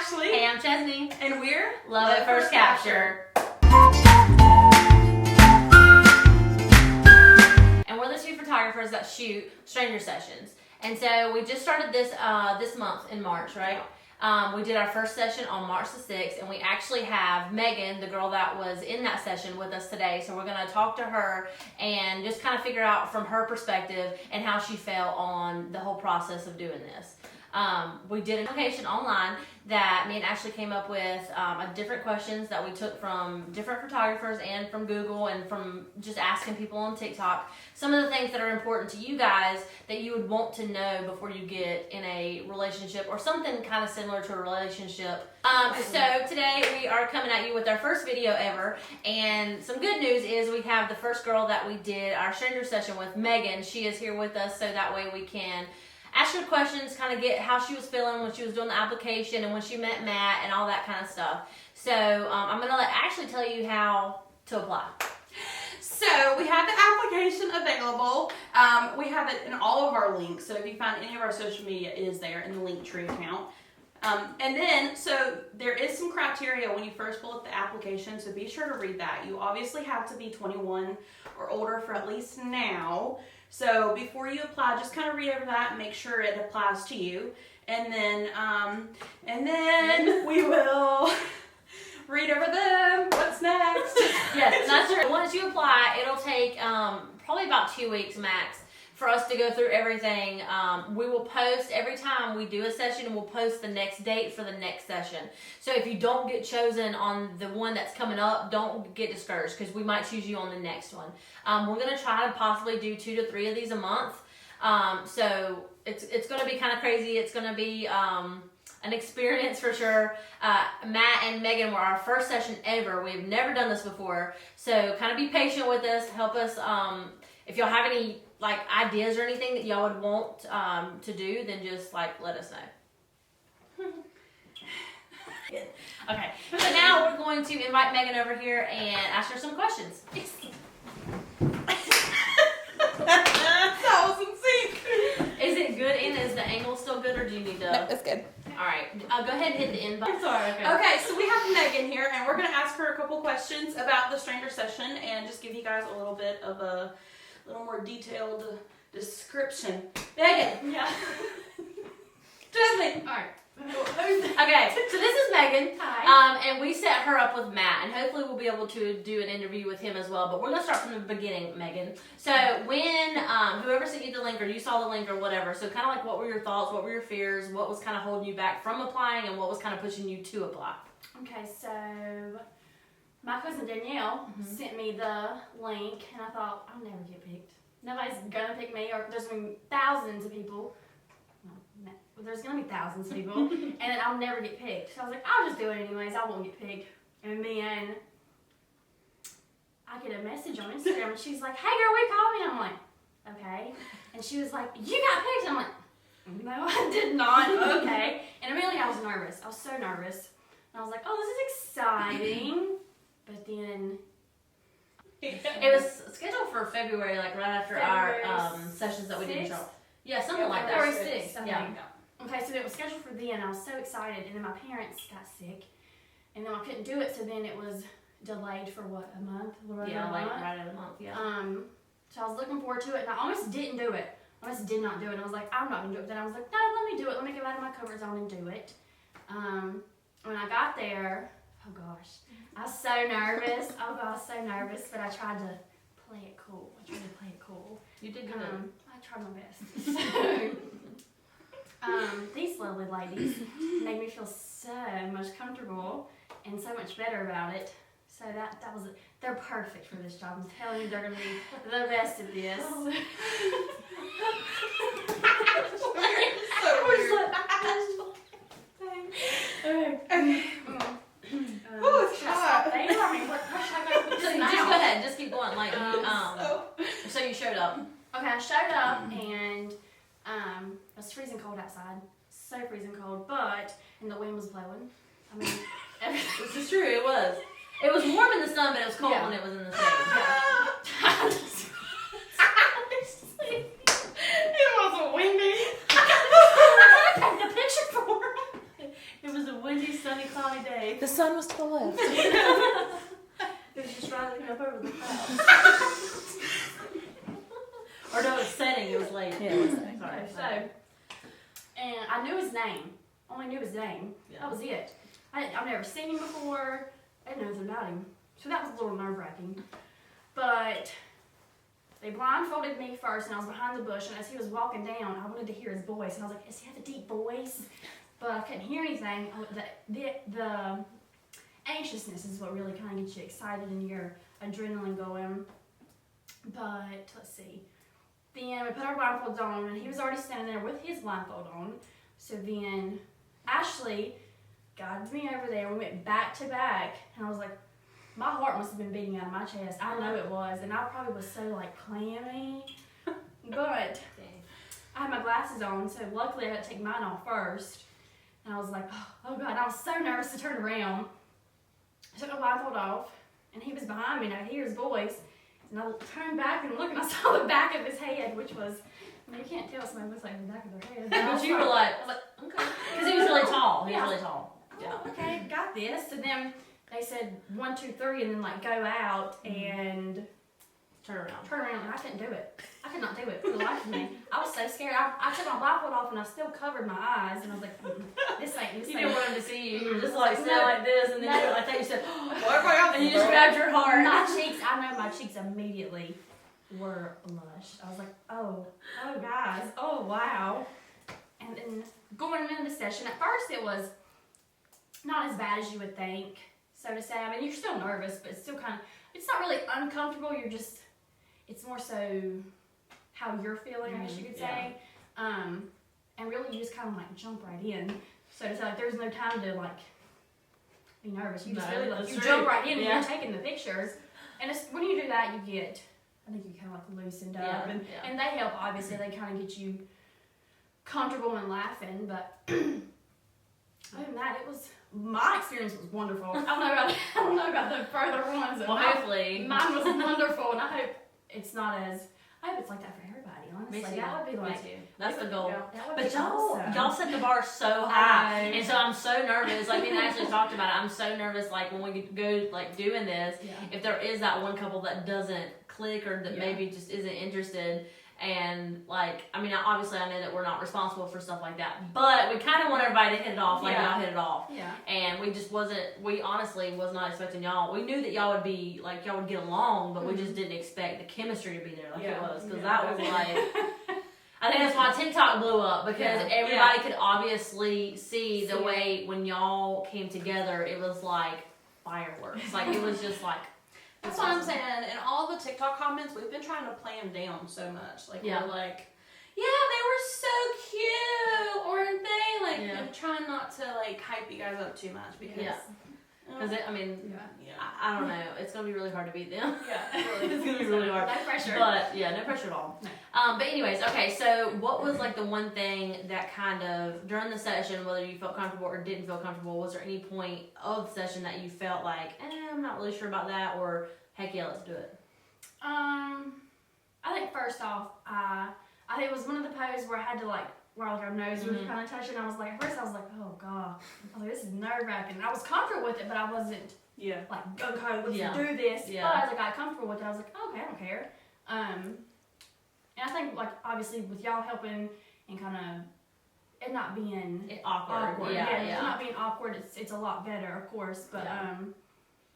Ashley. Hey, I'm Chezney. And we're Love at First Capture. And we're the two photographers that shoot stranger sessions. And so we just started this this month in March, right? We did our first session on March the 6th, and we actually have Megan, the girl that was in that session, with us today. So we're going to talk to her and just kind of figure out from her perspective and how she felt on the whole process of doing this. We did an application online that me and Ashley came up with different questions that we took from different photographers and from Google and from just asking people on TikTok. Some of the things that are important to you guys that you would want to know before you get in a relationship or something kind of similar to a relationship. So today we are coming at you with our first video ever, and some good news is we have the first girl that we did our stranger session with, Megan. She is here with us, so that way we can ask her questions, kind of get how she was feeling when she was doing the application and when she met Matt and all that kind of stuff. So I'm going to let Ashley tell you how to apply. So we have the application available. We have it in all of our links. So if you find any of our social media, it is there in the Linktree account. And then, so there is some criteria when you first pull up the application, so be sure to read that. You obviously have to be 21 or older for at least now. So before you apply, just kind of read over that and make sure it applies to you. And then we will read over them. What's next? Yes, that's true. Once you apply, it'll take probably about 2 weeks max for us to go through everything. We will post every time we do a session, and we'll post the next date for the next session. So if you don't get chosen on the one that's coming up, don't get discouraged, because we might choose you on the next one. We're going to try to possibly do 2 to 3 of these a month. So it's going to be kind of crazy. It's going to be an experience for sure. Matt and Megan were our first session ever. We've never done this before. So kind of be patient with us. Help us. If y'all have any ideas or anything that y'all would want to do, then just let us know. Okay, so now we're going to invite Megan over here and ask her some questions. That was in sync. Is it good, and is the angle still good, or do you need to? No, it's good. All right, go ahead and hit the invite. Sorry. Okay, so we have Megan here, and we're going to ask her a couple questions about the stranger session and just give you guys a little bit of a little more detailed description. Megan. Yeah. Chezney. All right. Okay, so this is Megan. Hi. And we set her up with Matt, and hopefully we'll be able to do an interview with him as well. But we're gonna start from the beginning, Megan. So when whoever sent you the link, or you saw the link, or whatever, so kind of what were your thoughts? What were your fears? What was kind of holding you back from applying, and what was kind of pushing you to apply? Okay, so my cousin Danielle sent me the link, and I thought, I'll never get picked. Nobody's gonna pick me, or there's gonna be thousands of people. There's gonna be thousands of people, and then I'll never get picked. So I was like, I'll just do it anyways. I won't get picked. And then I get a message on Instagram, and she's like, "Hey girl, we called me." And I'm like, "Okay." And she was like, "You got picked." And I'm like, "No, I did not." Okay. And immediately I was nervous. I was so nervous. And I was like, "Oh, this is exciting." But then It was scheduled for February, right after our sessions that we didn't show. Yeah, something like that. February 6th, I think. Yeah. Okay, so it was scheduled for then. I was so excited, and then my parents got sick, and then I couldn't do it. So then it was delayed for what, a month? Yeah, right at a month. Yeah. So I was looking forward to it, and I almost didn't do it. I almost did not do it. And I was like, I'm not gonna do it. Then I was like, no, let me do it. Let me get out of my comfort zone and do it. When I got there, oh gosh, I was so nervous. Oh God, I was so nervous, but I tried to play it cool. You did good. I tried my best. So, these lovely ladies made me feel so much comfortable and so much better about it. So that was it. They're perfect for this job. I'm telling you, they're going to be the best at this. It's hot. Just go ahead. Just keep going. So you showed up. Okay, I showed up, and it was freezing cold outside. So freezing cold, and the wind was blowing. I mean, This is true. It was. It was warm in the sun, but it was cold when it was in the shade. Yeah. It wasn't windy. I painted a picture for her. It was a windy, sunny, cloudy day. The sun was to the left. It was just rising up over the clouds. Or no, it was setting. It was late. Yeah, it was setting. Sorry. Okay, so, and I knew his name. Only knew his name. Yeah. That was it. I've never seen him before. I didn't know anything about him. So that was a little nerve-wracking. But they blindfolded me first, and I was behind the bush, and as he was walking down, I wanted to hear his voice, and I was like, does he have a deep voice? But I couldn't hear anything. The anxiousness is what really kind of gets you excited and your adrenaline going. But let's see. Then we put our blindfolds on, and he was already standing there with his blindfold on. So then Ashley guided me over there. We went back to back, and I was like, my heart must have been beating out of my chest. I know it was, and I probably was so like clammy. But I had my glasses on, so luckily I had to take mine off first. And I was like, oh God, I was so nervous to turn around. I took my blindfold off, and he was behind me, and I could hear his voice. And I turned back and looked, and I saw the back of his head, which was, I mean, you can't tell somebody looks like the back of their head. But you were like, okay. Because he was really tall. He was really tall. Yeah. Okay, got this. And then they said 1, 2, 3, and then like go out and Turn around. and I couldn't do it. I could not do it for the life of me. I was so scared. I took my blindfold off and I still covered my eyes, and I was like, this ain't. You didn't want him to see you. You were just like sitting like this, and then No. you were, I thought you said, and you just grabbed your heart. My cheeks, I know my cheeks immediately were blushed. I was like, oh guys, oh wow. And then going into the session, at first it was not as bad as you would think, so to say. I mean, you're still nervous, but it's still kind of, it's not really uncomfortable. You're just, it's more so how you're feeling, I guess you could say. And really you just kind of like jump right in. So to say, like, there's no time to like be nervous. You just really like, you jump right in and you're taking the pictures. And it's, when you do that, you get, I think you kind of like loosened up. And they help, obviously. They kind of get you comfortable and laughing. But other than that, it was, my experience was wonderful. I don't know about the further ones. Well, hopefully. Mine was wonderful, and I hope it's not as, I hope it's like that for everybody, honestly. Me too. That would be like, Me too. That's the goal. That would But be y'all awesome. set the bar so high, I know. and so I'm so nervous. Like me and Ashley talked about it. I'm so nervous. Like when we go like doing this, if there is that one couple that doesn't click or that maybe just isn't interested, and like I mean, obviously I know that we're not responsible for stuff like that, but we kind of want everybody to hit it off like y'all hit it off. Yeah. And we just wasn't. We honestly was not expecting y'all. We knew that y'all would be like y'all would get along, but we just didn't expect the chemistry to be there like it was, because that was like. I think that's why TikTok blew up, because everybody could obviously see the way when y'all came together, it was like fireworks. Like it was just like. That's what I'm saying. In all the TikTok comments, we've been trying to play them down so much. Like we're like, yeah, they were so cute, aren't they? Like I'm trying not to like hype you guys up too much because. Because I mean, I don't know. It's gonna be really hard to beat them. It's gonna be really hard. No pressure. But no pressure at all. No. But anyways, okay. So what was like the one thing that kind of during the session, whether you felt comfortable or didn't feel comfortable, was there any point of the session that you felt like, I'm not really sure about that, or heck yeah, let's do it? I think first off, I think it was one of the poses where I had to like, where like our nose was kind of touching. I was like, at first I was like, oh god, I was like, this is nerve-wracking. I was comfortable with it, but I wasn't like, okay, let's do this. But as I got comfortable with it, I was like, okay, I don't care. And I think like obviously with y'all helping and kind of it not being awkward. It's not being awkward. It's a lot better, of course. But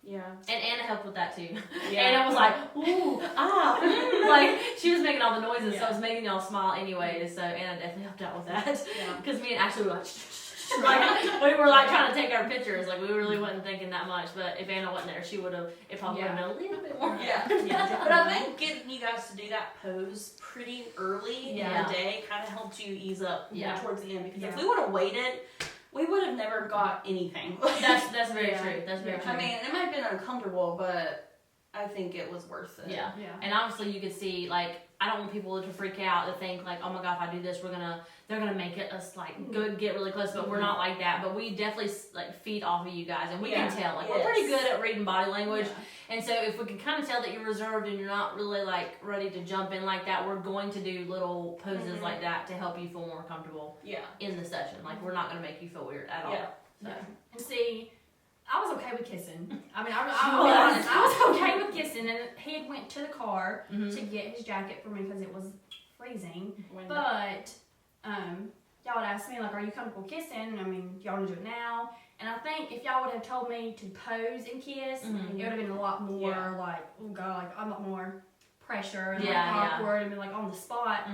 and Anna helped with that too. Anna was like, ooh, like she was making all the noises, so it was making y'all smile anyway. So Anna definitely helped out with that. Because me and Ashley were like, we were like trying to take our pictures. Like we really wasn't thinking that much. But if Anna wasn't there, she would have. It probably would have been a little bit more. But I think getting you guys to do that pose pretty early in the day kind of helped you ease up more towards the end. Because if we would have waited, we would have never got anything. That's very true. That's very true. I mean, it might have been uncomfortable, but I think it was worth it. Yeah. And obviously you could see, like, I don't want people to freak out to think like, oh my god, if I do this, they're gonna make it us like get really close, but we're not like that. But we definitely like feed off of you guys, and we can tell like we're pretty good at reading body language. And so if we can kind of tell that you're reserved and you're not really like ready to jump in like that, we're going to do little poses like that to help you feel more comfortable in the session. Like we're not gonna make you feel weird at all. So. And see, I was okay with kissing. I mean, I'll be honest. I was okay with kissing, and he had went to the car to get his jacket for me because it was freezing. But y'all would ask me, like, are you comfortable kissing? I mean, do y'all want to do it now? And I think if y'all would have told me to pose and kiss, it would have been a lot more like, oh God, like a lot more pressure and like awkward and be like on the spot.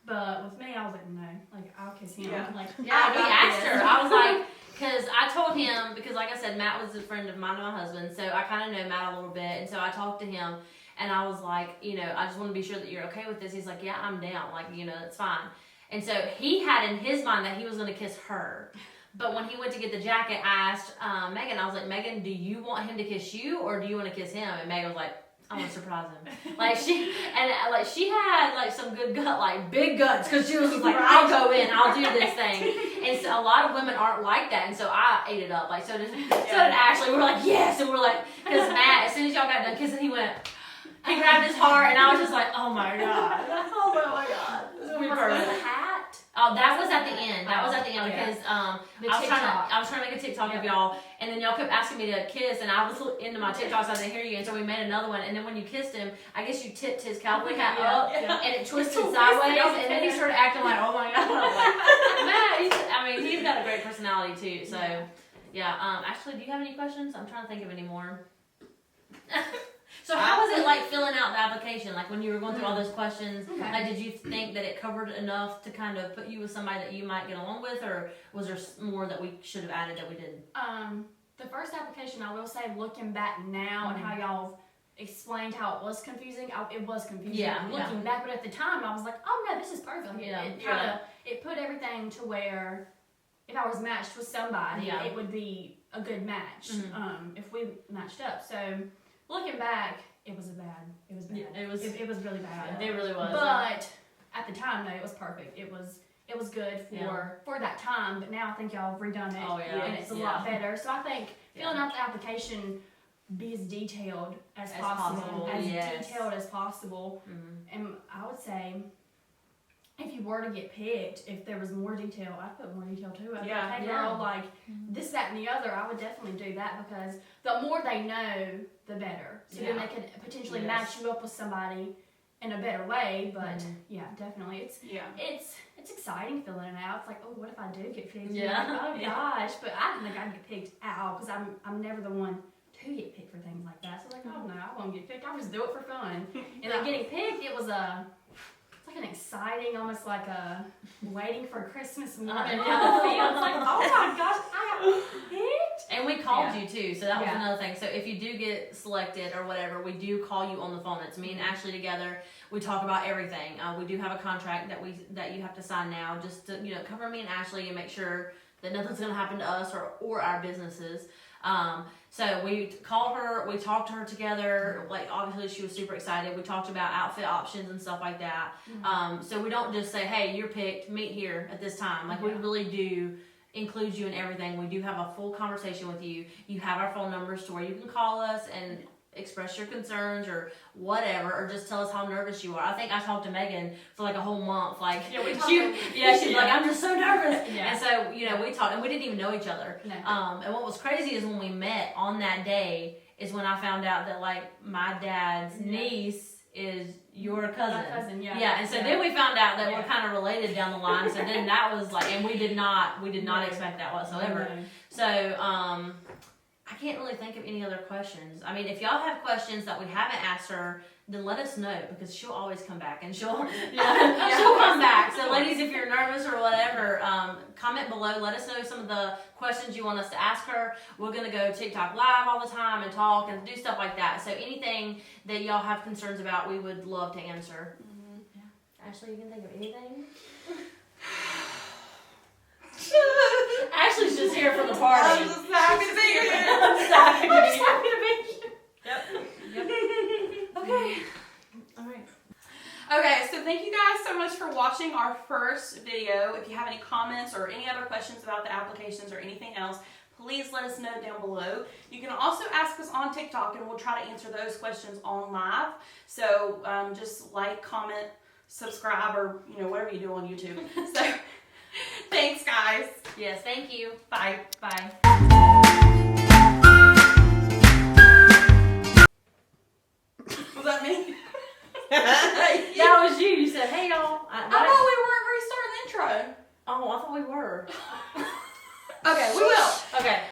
But with me, I was like, no, like I'll kiss him. Like, we asked her. I was like, because I told him, because like I said, Matt was a friend of mine and my husband, so I kind of know Matt a little bit, and so I talked to him, and I was like, you know, I just want to be sure that you're okay with this. He's like, yeah, I'm down. Like, you know, it's fine. And so he had in his mind that he was going to kiss her. But when he went to get the jacket, I asked Megan, I was like, Megan, do you want him to kiss you or do you want to kiss him? And Megan was like, I want to surprise him. Like she had like some good gut, like big guts, because she was just like, I'll go in, I'll do this thing. And so a lot of women aren't like that, and so I ate it up. Like so did Ashley. We were like, yes, and we're like, because Matt, as soon as y'all got done kissing, he grabbed his heart, and I was just like, oh my god, oh my god, this is gonna be perfect. The hat. Oh, that was at the end. That was at the end because I was trying to make a TikTok of y'all, and then y'all kept asking me to kiss, and I was into my TikToks. I didn't hear you, and so we made another one. And then when you kissed him, I guess you tipped his cowboy hat up, and it twisted sideways, and then he started acting like, oh my god. Like, Matt, he's got a great personality too. So yeah. Ashley, do you have any questions? I'm trying to think of any more. So how was it like filling out the application? Like when you were going through all those questions, like did you think that it covered enough to kind of put you with somebody that you might get along with, or was there more that we should have added that we didn't? The first application, I will say, looking back now and how y'all explained how it was confusing, it was confusing. Looking back, but at the time I was like, oh no, this is perfect. It put everything to where if I was matched with somebody, it would be a good match if we matched up. So. Looking back, it was bad. It was bad. Yeah, it was really bad. It really was. But at the time, no, it was perfect. It was good for that time. But now I think y'all have redone it, and it's a lot better. So I think filling out the application, be as detailed as possible, as detailed as possible. And I would say, if you were to get picked, if there was more detail, I'd put more detail too. I'd be like, hey girl, like this, that, and the other. I would definitely do that because the more they know, the better. So then they could potentially match you up with somebody in a better way. But definitely, it's exciting filling it out. It's like, oh, what if I do get picked? Like, oh gosh, but I don't think I'd get picked at all because I'm never the one to get picked for things like that. So like, oh no, I won't get picked. I'll just do it for fun. And then getting picked, it was an exciting, almost like a waiting for Christmas morning. It's like, oh my gosh, I got picked. And we called you too, so that was another thing. So if you do get selected or whatever, we do call you on the phone. It's me and Ashley together. We talk about everything. We do have a contract that you have to sign now, just to cover me and Ashley and make sure that nothing's going to happen to us or our businesses. So we called her, we talked to her together, like obviously she was super excited. We talked about outfit options and stuff like that. So we don't just say, hey, you're picked, meet here at this time. Like we really do include you in everything. We do have a full conversation with you. You have our phone numbers to where you can call us and express your concerns or whatever, or just tell us how nervous you are. I think I talked to Megan for like a whole month. Like she's like, I'm just so nervous. And so we talked, and we didn't even know each other. No. And what was crazy is when we met on that day is when I found out that like my dad's niece is your cousin. My cousin, and so then we found out that we're kind of related down the line. So then that was like, and we did not expect that whatsoever. No. So I can't really think of any other questions. I mean, if y'all have questions that we haven't asked her, then let us know because she'll always come back and she'll come back. So ladies, if you're nervous or whatever, comment below. Let us know some of the questions you want us to ask her. We're going to go TikTok live all the time and talk and do stuff like that. So anything that y'all have concerns about, we would love to answer. Ashley, you can think of anything? Ashley's just here for the party. I'm just happy to be here. I'm just happy to be here. Yep. Okay. All right. Okay, so thank you guys so much for watching our first video. If you have any comments or any other questions about the applications or anything else, please let us know down below. You can also ask us on TikTok and we'll try to answer those questions on live. So just like, comment, subscribe, or whatever you do on YouTube. So thanks guys. Yes, thank you. Bye. Bye. That was you. You said, "Hey y'all." I thought we weren't restarting the intro. Oh, I thought we were. Okay, we will. Okay.